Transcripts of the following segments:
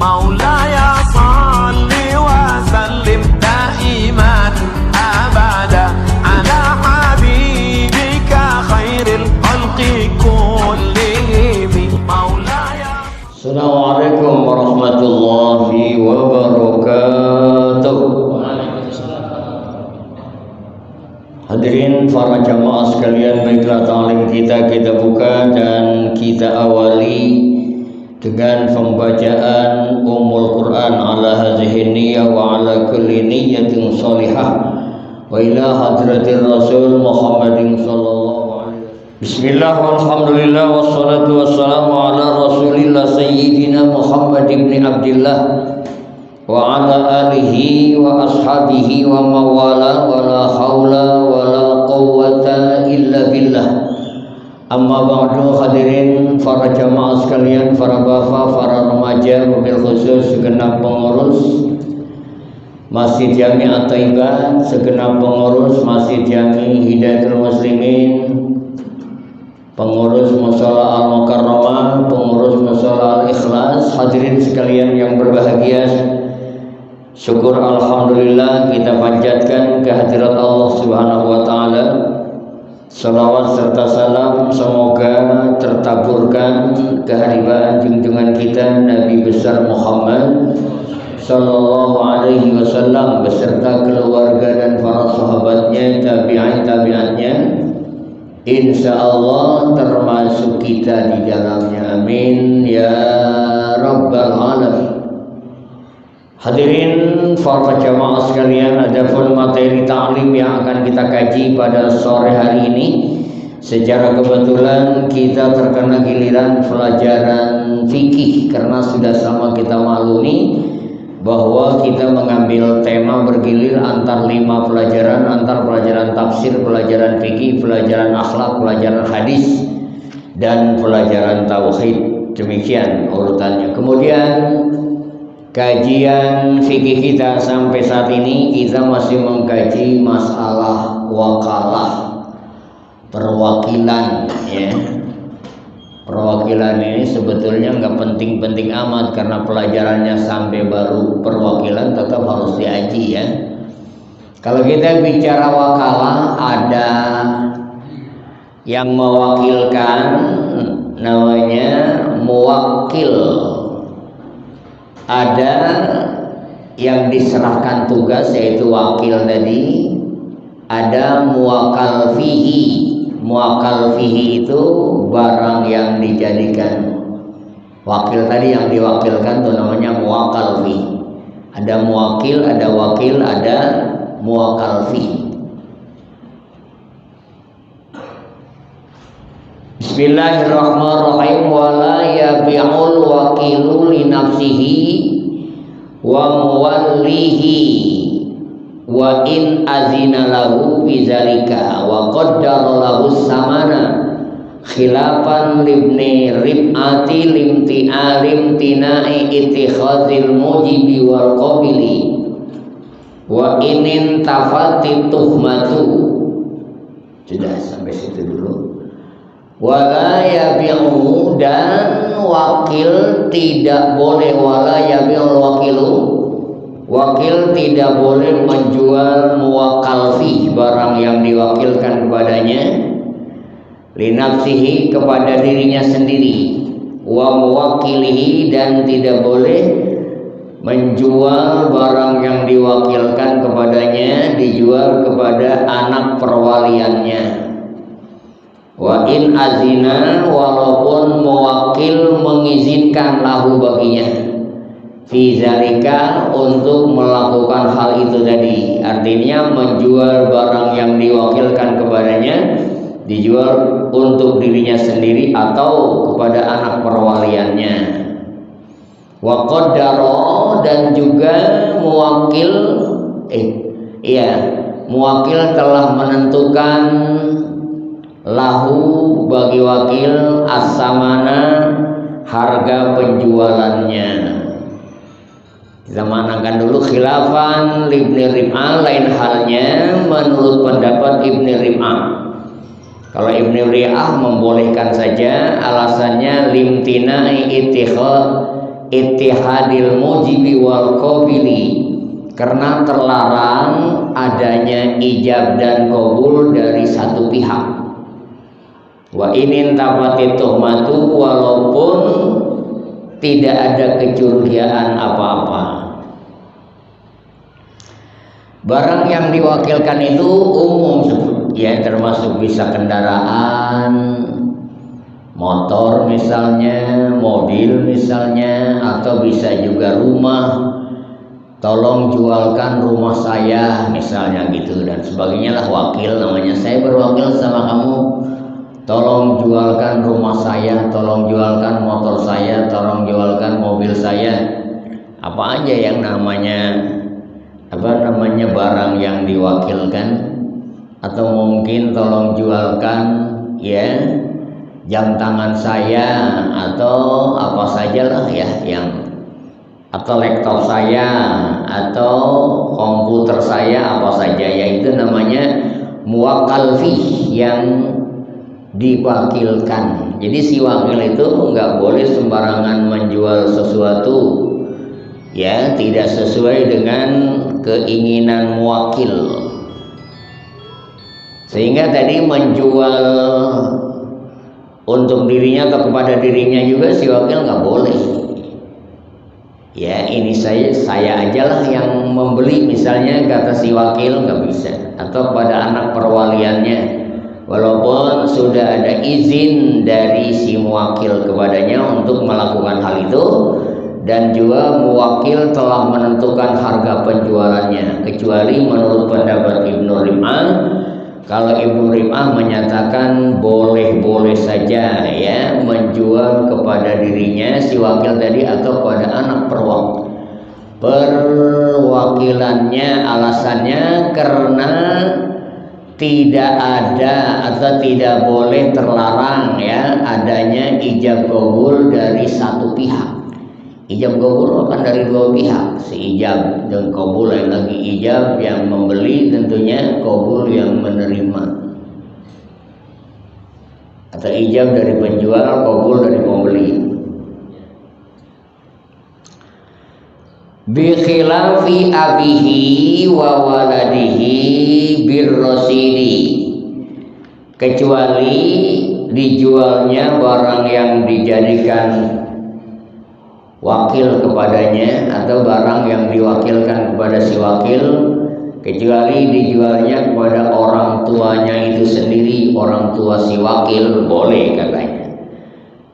مولاي صل وسلم دائما أبدا على حبيبك خير الخلق كلهم مولاي. Assalamualaikum warahmatullahi wabarakatuh. Hadirin para jamaah sekalian, baiklah ta'lim kita buka dan kita awali dengan pembacaan Ummul Quran ala hadhihi niyyah wa ala kulli niyyatin salihah wa ila hadratir Rasul Muhammadin sallallahu alaihi wasallam. Bismillah walhamdulillah wassalatu wassalamu ala Rasulillah sayyidina Muhammad ibn Abdillah wa ala alihi wa ashabihi wa mawala wa la hawla wa la quwwata illa billah. Amma ba'du, hadirin para jamaah sekalian, para bapak, para remaja, mobil khusus segenap pengurus Masjid Jami At-Thaibah, segenap pengurus Masjid Jami Hidayatul Muslimin, pengurus Mushola Al-Mukarramah, pengurus Mushola Al-Ikhlas, hadirin sekalian yang berbahagia. Syukur alhamdulillah kita panjatkan kehadirat Allah Subhanahu wa taala. Salawat serta salam semoga tertaburkan kehadiran junjungan kita Nabi besar Muhammad sallallahu alaihi wasallam beserta keluarga dan para sahabatnya, tabi'in-tabi'atnya, insyaallah termasuk kita di dalamnya, amin ya rabbal alamin. Hadirin para jamaah sekalian, adapun materi ta'lim yang akan kita kaji pada sore hari ini, secara kebetulan kita terkena giliran pelajaran fikih karena sudah sama kita maklumi bahwa kita mengambil tema bergilir antar 5 pelajaran, antar pelajaran tafsir, pelajaran fikih, pelajaran akhlak, pelajaran hadis, dan pelajaran tauhid. Demikian urutannya. Kemudian kajian fikih kita sampai saat ini kita masih mengkaji masalah wakalah, perwakilan, ya. Perwakilan ini sebetulnya nggak penting-penting amat karena pelajarannya sampai baru perwakilan tetap harus diaji, ya. Kalau kita bicara wakalah, ada yang mewakilkan, namanya muwakil. Ada yang diserahkan tugas yaitu wakil tadi, ada muwakal fihi. Muwakal fihi itu barang yang dijadikan wakil tadi, yang diwakilkan itu namanya muwakal fihi. Ada muwakil, ada wakil, ada muwakal fihi. Bismillahirrahmanirrahim. Wala yabi'ul wakilu li nafsihi wa muwallihi wa in azina lahu bizalika wa qaddara lahu samana khilafan libni rib'ati limtina'i ittikhazil mujibi wal qabili wa inin tafati tuhmatu. Sudah sampai situ dulu. Wala yabi'u, dan wakil tidak boleh, wala yabi'ul wakilu, wakil tidak boleh menjual muwakal fi, barang yang diwakilkan kepadanya, linafsihi, kepada dirinya sendiri, wa muwakilihi, dan tidak boleh menjual barang yang diwakilkan kepadanya dijual kepada anak perwaliannya. Wa in azina, walaupun muwakil mengizinkan lahu baginya, fi zalika, untuk melakukan hal itu tadi, artinya menjual barang yang diwakilkan kepadanya dijual untuk dirinya sendiri atau kepada anak perwaliannya. Wa qaddara, dan juga muwakil muwakil telah menentukan lahu bagi wakil as-samana, harga penjualannya. Kita manakan dulu khilafan libni Rib'ah, lain halnya menurut pendapat Ibni Rib'ah. Kalau Ibni Rib'ah membolehkan saja, alasannya limtina'i ittihadil mujibi wal qabili, karena terlarang adanya ijab dan qabul dari satu pihak. Wa inin tafati tuhmatu, walaupun tidak ada kecurigaan apa-apa. Barang yang diwakilkan itu umum, ya, termasuk bisa kendaraan, motor misalnya, mobil misalnya, atau bisa juga rumah. Tolong jualkan rumah saya misalnya gitu dan sebagainya lah, wakil namanya. Saya berwakil sama kamu, tolong jualkan rumah saya, tolong jualkan motor saya, tolong jualkan mobil saya. Apa aja yang namanya barang yang diwakilkan. Atau mungkin tolong jualkan, ya, jam tangan saya, atau apa sajalah ya, atau laptop saya, atau komputer saya, apa saja, yaitu namanya muwakkal fih, yang diwakilkan. Jadi si wakil itu nggak boleh sembarangan menjual sesuatu, ya, tidak sesuai dengan keinginan muwakil. Sehingga tadi menjual untuk dirinya atau kepada dirinya juga si wakil nggak boleh. Ya, ini saya ajalah yang membeli misalnya, kata si wakil, nggak bisa. Atau pada anak perwaliannya, walaupun sudah ada izin dari si muwakil kepadanya untuk melakukan hal itu, dan juga muwakil telah menentukan harga penjualannya, kecuali menurut pendapat Ibnu Rim'ah. Kalau Ibnu Rim'ah menyatakan boleh-boleh saja, ya, menjual kepada dirinya si wakil tadi atau pada anak perwakilannya. Alasannya karena tidak ada atau tidak boleh, terlarang, ya, adanya ijab qabul dari satu pihak. Ijab qabul akan dari dua pihak, si ijab dan qabul, yang lagi ijab yang membeli, tentunya qabul yang menerima, atau ijab dari penjual, qabul dari pembeli. Bi khilafi abihi wa waladihi birrasidi, kecuali dijualnya barang yang dijadikan wakil kepadanya atau barang yang diwakilkan kepada si wakil, kecuali dijualnya kepada orang tuanya itu sendiri, orang tua si wakil, boleh katanya.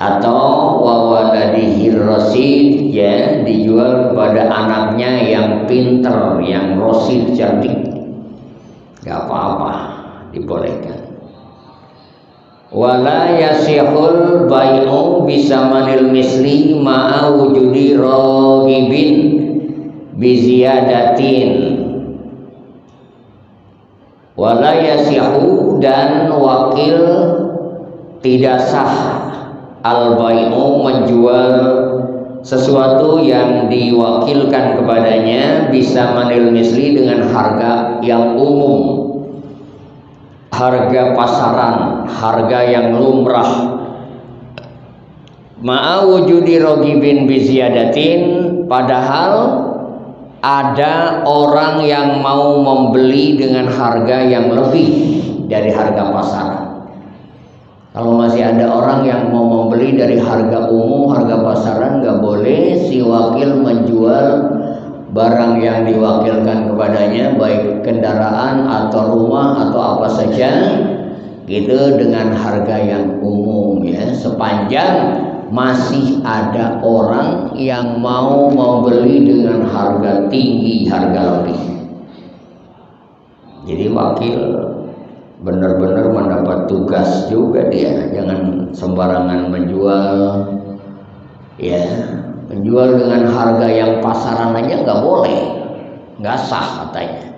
Atau wawadadihi rasid, ya, dijual kepada anaknya yang pinter, yang rasid, cerdik, gak apa-apa, dibolehkan. Wala yasihul bai'u bisamanil misli ma'a wujudi raghibin biziyadatin. Wala yasihu, dan wakil tidak sah al bai'u, menjual sesuatu yang diwakilkan kepadanya bisamanil misli, dengan harga yang umum, harga pasaran, harga yang lumrah. Ma'a wujudi rogibin biziyadatin, padahal ada orang yang mau membeli dengan harga yang lebih dari harga pasaran. Kalau masih ada orang yang mau membeli dari harga umum, harga pasaran, nggak boleh si wakil menjual barang yang diwakilkan kepadanya, baik kendaraan atau rumah atau apa saja, gitu, dengan harga yang umum, ya, sepanjang masih ada orang yang mau membeli dengan harga tinggi, harga lebih. Jadi wakil benar-benar mendapat tugas juga dia, jangan sembarangan menjual, ya. Menjual dengan harga yang pasaran aja nggak boleh, nggak sah katanya.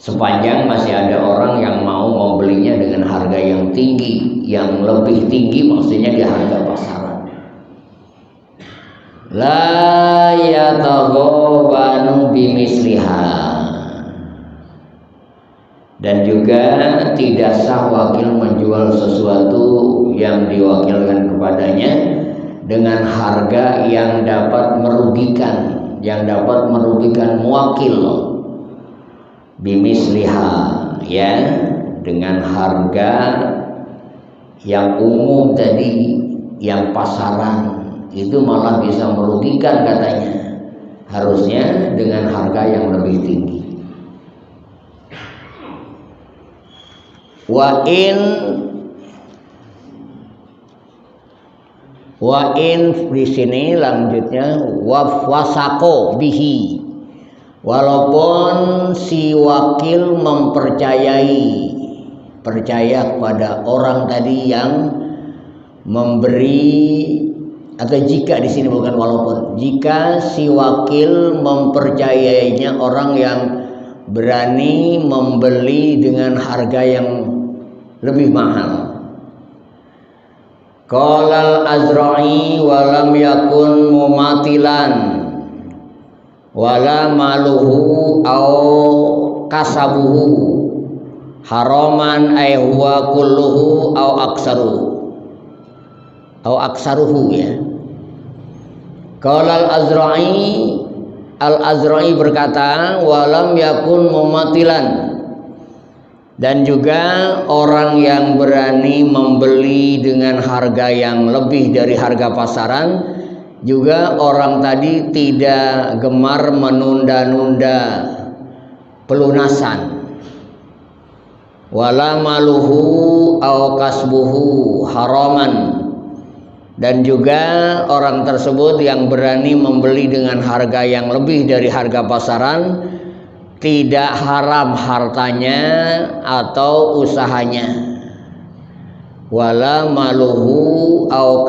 Sepanjang masih ada orang yang mau membelinya dengan harga yang tinggi, yang lebih tinggi, maksudnya di harga pasaran. La yataghawanu bimisliha, dan juga tidak sah wakil menjual sesuatu yang diwakilkan kepadanya dengan harga yang dapat merugikan muwakil bimisliha, ya, dengan harga yang umum tadi, yang pasaran itu malah bisa merugikan katanya, harusnya dengan harga yang lebih tinggi. Wa in di sini lanjutnya wasako bihi, walaupun si wakil percaya kepada orang tadi yang memberi, atau jika di sini bukan walaupun, jika si wakil mempercayainya orang yang berani membeli dengan harga yang lebih mahal. Qala al-Azra'i walam yakun mumatilan wala maluhu au kasabuhu haraman ay huwa kulluhu au aksaruhu ya. Qala al-Azra'i berkata walam yakun mumatilan, dan juga orang yang berani membeli dengan harga yang lebih dari harga pasaran, juga orang tadi tidak gemar menunda-nunda pelunasan. Wala maluhu au kasbuhu haraman, dan juga orang tersebut yang berani membeli dengan harga yang lebih dari harga pasaran, tidak haram hartanya atau usahanya. Wala maluhu au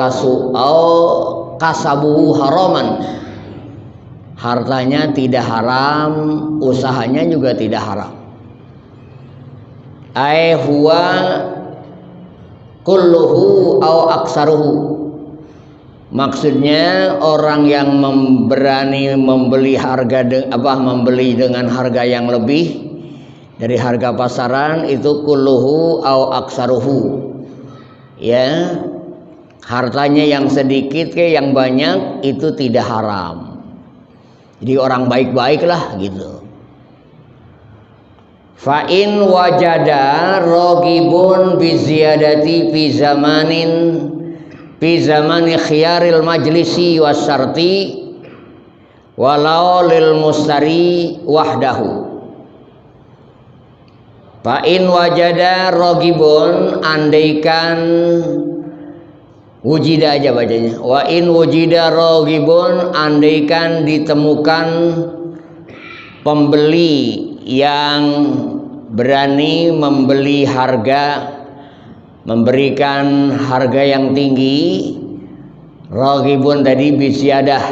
kasabuhu haraman, hartanya tidak haram, usahanya juga tidak haram. Ai huwa kulluhu au aksaruhu, maksudnya orang yang berani membeli membeli dengan harga yang lebih dari harga pasaran itu kulluhu au aksaruhu, ya, hartanya yang sedikit ke yang banyak itu tidak haram. Jadi orang baik-baik lah gitu. Fa in wajada ragibun bi ziyadati fi zamani khiyaril majlisi wasyarti walau lil mustari wahdahu. Fa in wajada ragibun, andaikan wujida aja bacanya. Wa in wujida ragibun, andaikan ditemukan pembeli yang berani memberikan harga yang tinggi. Raghibun tadi bisyadah,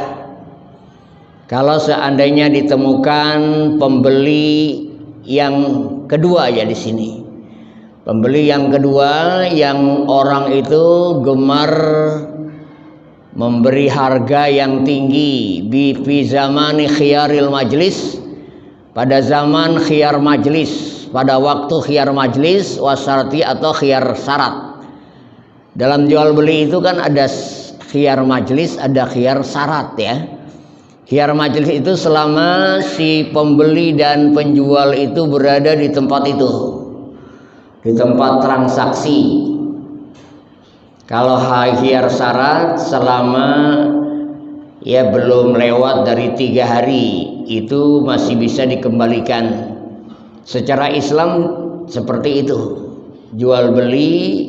kalau seandainya ditemukan pembeli yang kedua ya di sini, pembeli yang kedua yang orang itu gemar memberi harga yang tinggi fi zamani khiyaril majlis, pada zaman khiyar majlis, pada waktu khiyar majlis wasarti atau khiyar syarat. Dalam jual beli itu kan ada khiyar majlis, ada khiyar syarat ya. Khiyar majlis itu selama si pembeli dan penjual itu berada di tempat itu, di tempat transaksi. Kalau khiyar syarat selama ya belum lewat dari 3 hari itu masih bisa dikembalikan. Secara Islam seperti itu, jual beli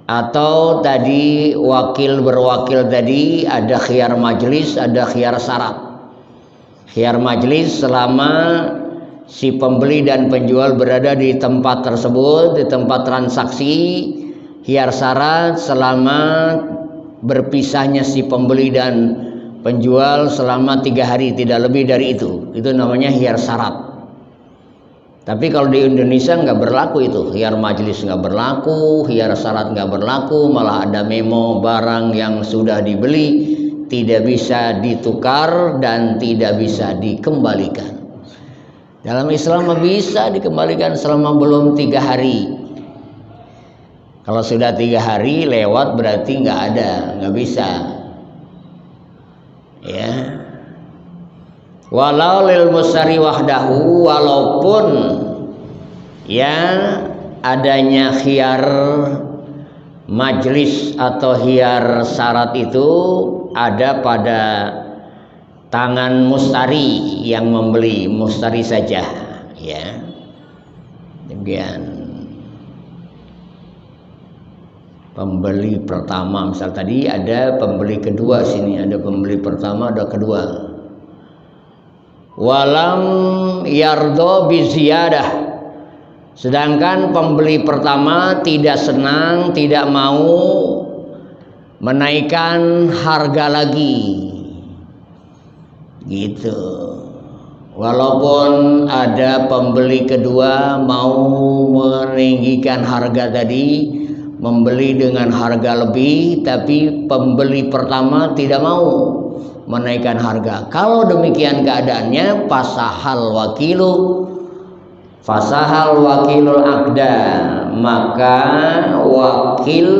atau tadi wakil berwakil tadi ada khiyar majlis, ada khiyar syarat. Khiyar majlis selama si pembeli dan penjual berada di tempat tersebut, di tempat transaksi. Khiyar syarat selama berpisahnya si pembeli dan penjual selama 3 hari, tidak lebih dari itu namanya khiyar syarat. Tapi kalau di Indonesia nggak berlaku itu, khiyar majlis nggak berlaku, khiyar syarat nggak berlaku, malah ada memo barang yang sudah dibeli tidak bisa ditukar dan tidak bisa dikembalikan. Dalam Islam bisa dikembalikan selama belum 3 hari. Kalau sudah 3 hari lewat berarti nggak ada, nggak bisa. Ya. Walau lil musari wahdahu, walaupun ya adanya khiyar majlis atau khiyar syarat itu ada pada tangan mustari yang membeli, mustari saja, ya. Demikian. Pembeli pertama, misal tadi ada pembeli kedua, sini ada pembeli pertama, ada kedua. Walam yardo biziyadah, sedangkan pembeli pertama tidak senang, tidak mau menaikkan harga lagi, gitu. Walaupun ada pembeli kedua mau meninggikan harga tadi, membeli dengan harga lebih, tapi pembeli pertama tidak mau menaikkan harga. Kalau demikian keadaannya, fasahal wakilul akda, maka wakil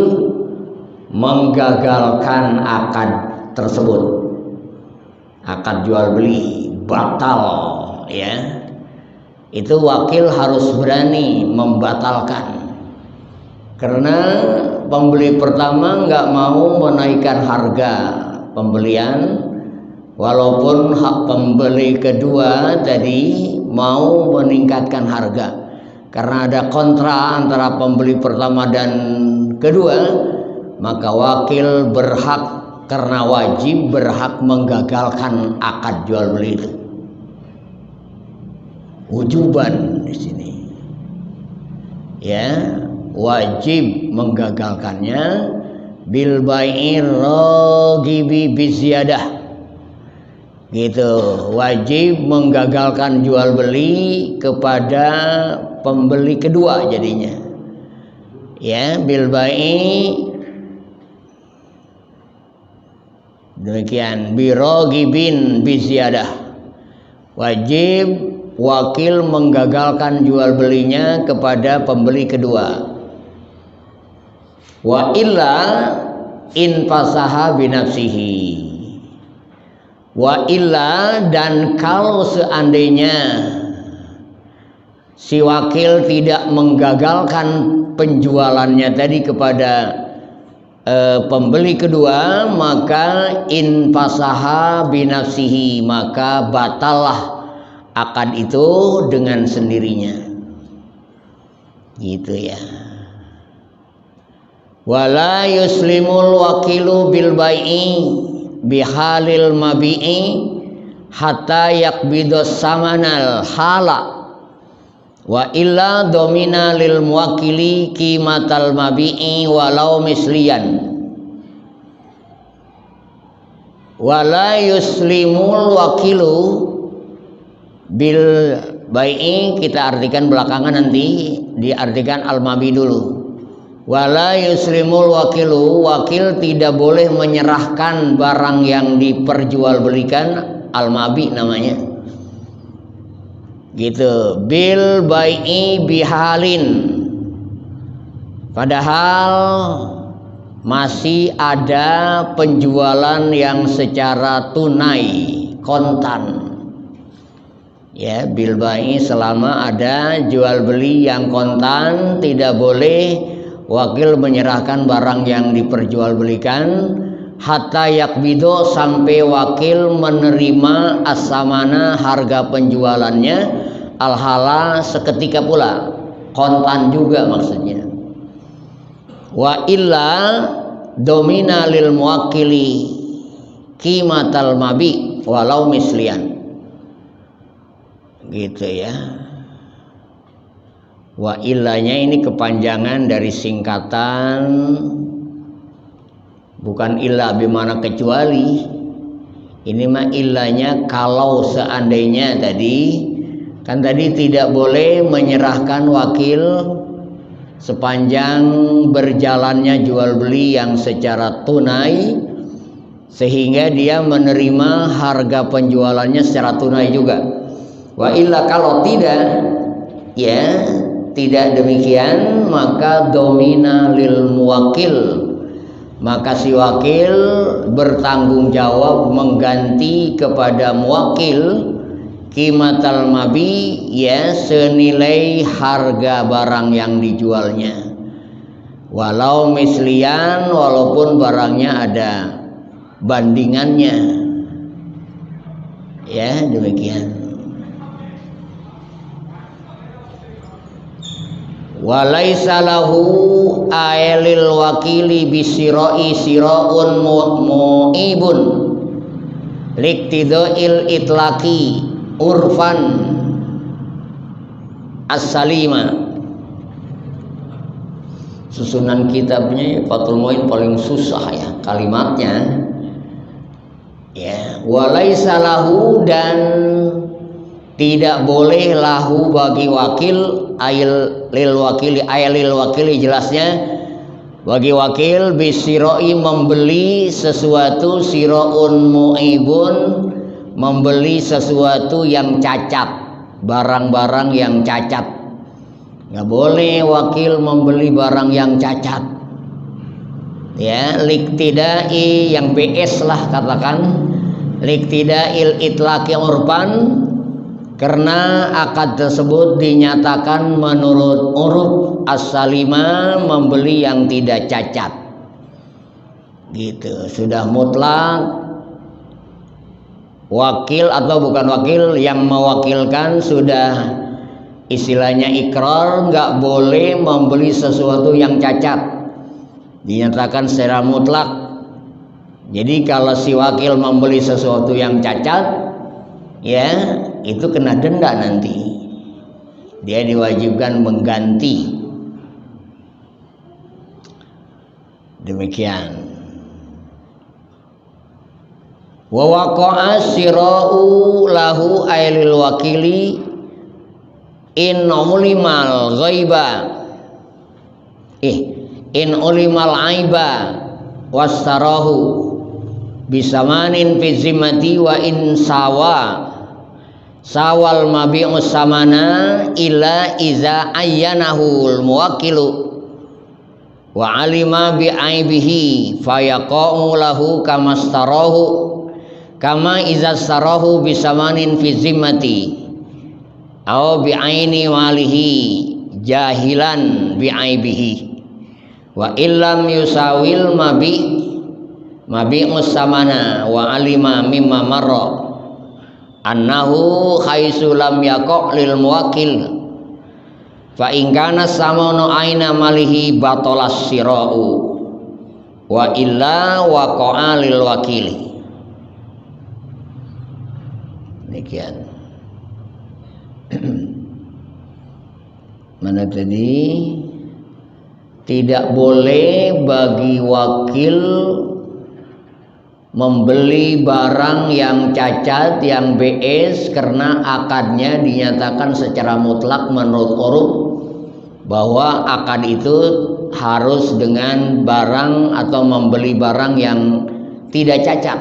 menggagalkan akad tersebut. Akad jual beli batal, ya. Itu wakil harus berani membatalkan. Karena pembeli pertama nggak mau menaikkan harga pembelian, walaupun hak pembeli kedua tadi mau meningkatkan harga. Karena ada kontra antara pembeli pertama dan kedua, maka wakil berhak, karena wajib berhak menggagalkan akad jual beli itu. Wujuban di sini, ya, wajib menggagalkannya bil bai'ir ragibi biziyadah, gitu. Wajib menggagalkan jual beli kepada pembeli kedua jadinya, ya, bil bai'i. Demikian, birogibin biziyadah, wajib wakil menggagalkan jual belinya kepada pembeli kedua. Wa illa in fasaha binafsihi, wa illa, dan kalau seandainya si wakil tidak menggagalkan penjualannya tadi kepada pembeli kedua, maka in fasaha binafsihi, maka batallah akad itu dengan sendirinya, gitu ya. Wala yuslimul wakilu bil bai'i bihalil mabi'i hatta yakbidos samanal hala, wa illa domina lil muwakili qimatal mabi'i walau mislian. Wala yuslimul wakilu bil bai'i, kita artikan belakangan, nanti diartikan al-mabi dulu. Wala yuslimul wakilu, wakil tidak boleh menyerahkan barang yang diperjualbelikan, al-mabi namanya, gitu. Bil bai'i bihalin, padahal masih ada penjualan yang secara tunai, kontan, ya. Bil bai'i, selama ada jual beli yang kontan, tidak boleh wakil menyerahkan barang yang diperjualbelikan hatta yakbido, sampai wakil menerima as-samana, harga penjualannya, al-hala, seketika pula, kontan juga maksudnya. Wa illa domina lil muwakili qimatal mabi walau mislian, gitu ya. Wa illanya ini kepanjangan dari singkatan, bukan illa bimana kecuali. Ini mah illanya kalau seandainya tadi, kan tadi tidak boleh menyerahkan wakil sepanjang berjalannya jual beli yang secara tunai, sehingga dia menerima harga penjualannya secara tunai juga. Wa illa, kalau tidak, ya, tidak demikian, maka domina lil muwakil, maka si wakil bertanggung jawab mengganti kepada muwakil qimatal mabi, ya, senilai harga barang yang dijualnya, walau mislian, walaupun barangnya ada bandingannya, ya, demikian. Walaisa lahu ailil wakili bisiroi siraun mu'ibun liktidoil itlaki urfan as-salima. Susunan kitabnya Fathul Muin paling susah ya kalimatnya, ya. Walaisa lahu, dan tidak boleh lahu bagi wakil, ail lil wakili jelasnya bagi wakil bisiroi membeli sesuatu, siroun mu'ibun membeli sesuatu yang cacat, barang-barang yang cacat. Nggak boleh wakil membeli barang yang cacat, ya. Liktidai, yang BS lah katakan, liktidail itlaqi urban, karena akad tersebut dinyatakan menurut uruf as-salima, membeli yang tidak cacat, gitu. Sudah mutlak wakil atau bukan wakil yang mewakilkan sudah istilahnya ikrar, nggak boleh membeli sesuatu yang cacat, dinyatakan secara mutlak. Jadi kalau si wakil membeli sesuatu yang cacat, ya, itu kena denda nanti, dia diwajibkan mengganti, demikian. Wa waqa'a sira'u lahu ailil wakili in ulimal ghaiba in ulimal aiba wastarahu bisamanin fi zimmati wa in sawal mabi'u samana illa iza ayyanahul muwakkilu wa alima bi aibihi fayaqa'u lahu kamastarahu kama iza starahu bisamanin fi zimmati aw bi aini walihi jahilan bi aibihi wa illam yusawil mabi'u samana wa alima mimma marra annahu khaisu lam yaqa' lil muwakkil fa in kana samanu aina malihi batalas sira'u wa illa waqa'a lil wakili. Demikian. Mana tadi? Tidak boleh bagi wakil membeli barang yang cacat, yang BS, karena akadnya dinyatakan secara mutlak menurut uruf bahwa akad itu harus dengan barang atau membeli barang yang tidak cacat.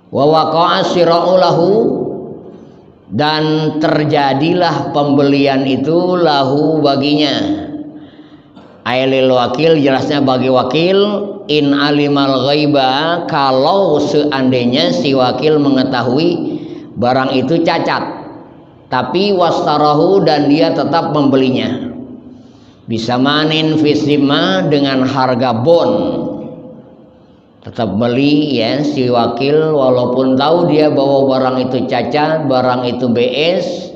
Wa waqa'a sira'u lahu, dan terjadilah pembelian itu lahu baginya. Ailil wakil jelasnya bagi wakil, in alimal ghaiba, kalau seandainya si wakil mengetahui barang itu cacat, tapi wastarahu, dan dia tetap membelinya, bisa manin fisimah, dengan harga bon, tetap beli, ya, si wakil walaupun tahu dia bawa barang itu cacat, barang itu BS,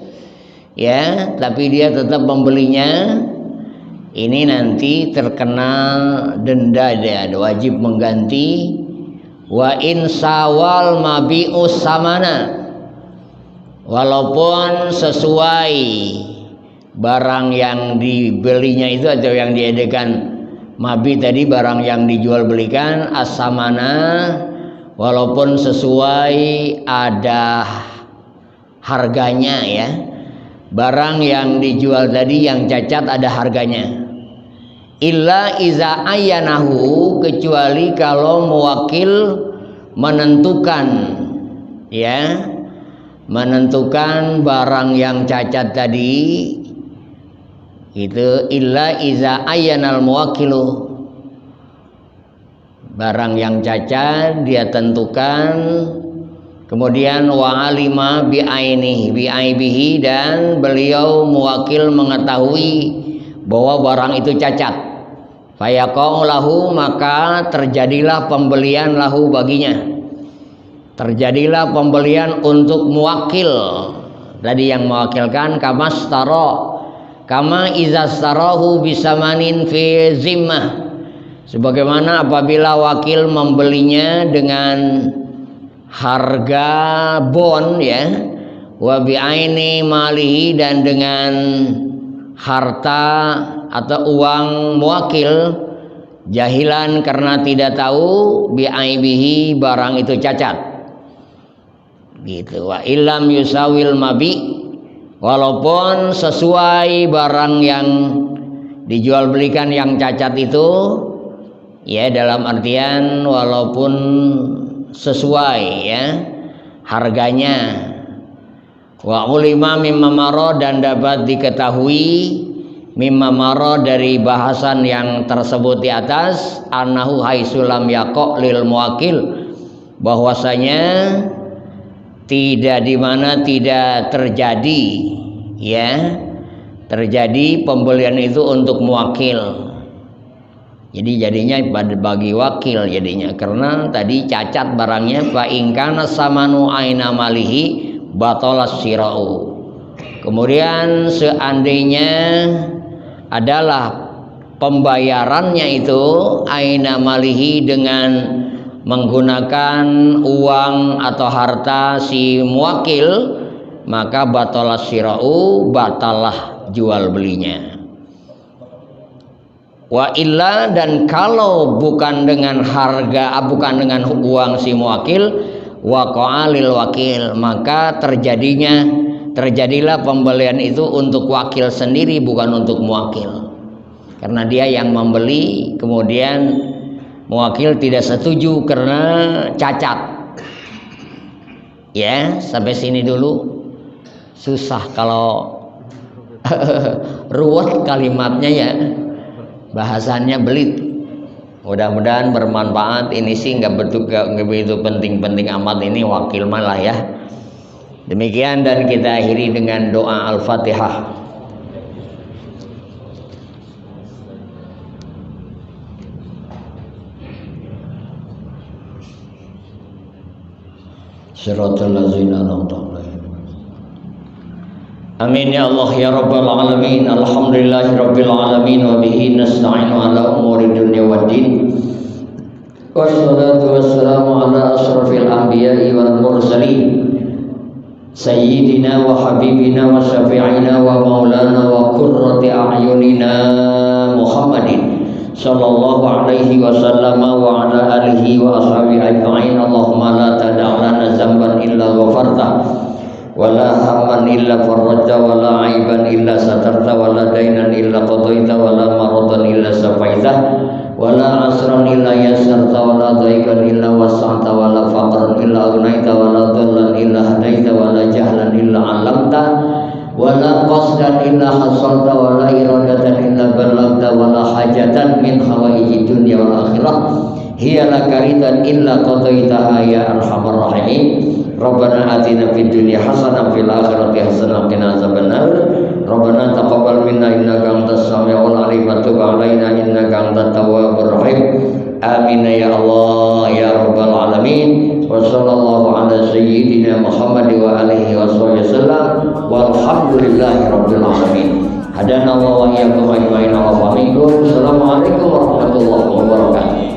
ya, tapi dia tetap membelinya. Ini nanti terkena denda, dia wajib mengganti. Wa in sawal mabi'us samana, walaupun sesuai barang yang dibelinya itu atau yang diedarkan mabi tadi, barang yang dijual belikan as-samana, walaupun sesuai ada harganya, ya, barang yang dijual tadi yang cacat ada harganya. Illa iza ayyanahu, kecuali kalau muwakil menentukan, ya, menentukan barang yang cacat tadi Itu illa iza ayyanal muwakkilu, barang yang cacat dia tentukan, kemudian wa alima bi aibihi, dan beliau muwakil mengetahui bahwa barang itu cacat, fayaqau lahu, maka terjadilah pembelian lahu baginya, terjadilah pembelian untuk muwakil tadi yang mewakilkan, kama izastarahu bisamanin fi zimmah, sebagaimana apabila wakil membelinya dengan harga bon ya, wa bi'aini malihi, dan dengan harta atau uang muwakil, jahilan karena tidak tahu, bi'aibihi barang itu cacat gitu. Wa illam yusawil mabi, walaupun sesuai barang yang dijual belikan yang cacat itu ya, dalam artian walaupun sesuai ya harganya. Wa ulima mimma maro, dan dapat diketahui mimma maro dari bahasan yang tersebut di atas, annahu haisulam yaqa lil muwakil, bahwasanya tidak, di mana tidak terjadi ya, terjadi pembelian itu untuk muwakil, jadi jadinya bagi wakil jadinya, karena tadi cacat barangnya. Fa in kana samanu aina malihi batalas sirau, kemudian seandainya adalah pembayarannya itu aina malihi, dengan menggunakan uang atau harta si muwakil, maka batalas sirau, batalah jual belinya. Wa illa, dan kalau bukan dengan harga, bukan dengan uang si muwakil, waqa'a lil wakil, maka terjadilah pembelian itu untuk wakil sendiri, bukan untuk muwakil, karena dia yang membeli, kemudian muwakil tidak setuju karena cacat. Ya, sampai sini dulu. Susah kalau ruwet kalimatnya ya, bahasannya belit. Mudah-mudahan bermanfaat. Ini sih nggak begitu penting-penting amat ini, wakil malah ya. Demikian, dan kita akhiri dengan doa Al-Fatihah. Siratal ladzina an'amta 'alaihim. Amin ya Allah ya rabbal alamin. Alhamdulillahirabbil alamin, wa bihi nasta'inu ala umuri dunya waddin. Wassalatu wassalamu ala asrafil anbiya'i wal mursalin, sayyidina wa habibina wa syafi'ina wa maulana wa qurrati a'yunina Muhammadin sallallahu alaihi wasallam wa ala alihi wa ashabihi ajma'in. Allahumma la tada' lana zamban illa ghafarta, wa la hamman illa farajta, wa la aiban illa satarta, wa la dainan illa qadaita, wa la maradan illa safaita, wa la asran illa yassarta, wa la dhaikan illa wasa'ta, wa la faqran illa agnaita, wa la dhallan illa hadaita, wa la jahlan illa 'allamta, wa la qasdan illa hasalta, wa la iradatan illa ballagta, wa la hajatan min hawaiji dunya wal akhirah hiya laka ridan illa qadaitaha ya arhamar rahimin. Rabbana atina fid dunya hasanah fil akhirati hasanah wa qina azabannar. Rabbana taqabbal minna innaka antas samiul alim wa tub alaina innaka antat tawwabur rahim. Amin ya Allah ya rabbal alamin. Wa sallallahu ala sayyidina Muhammad wa alihi wasallam. Walhamdulillahi rabbil alamin. Hadana Allah wa iyyakum ajmain. Assalamualaikum warahmatullahi wabarakatuh.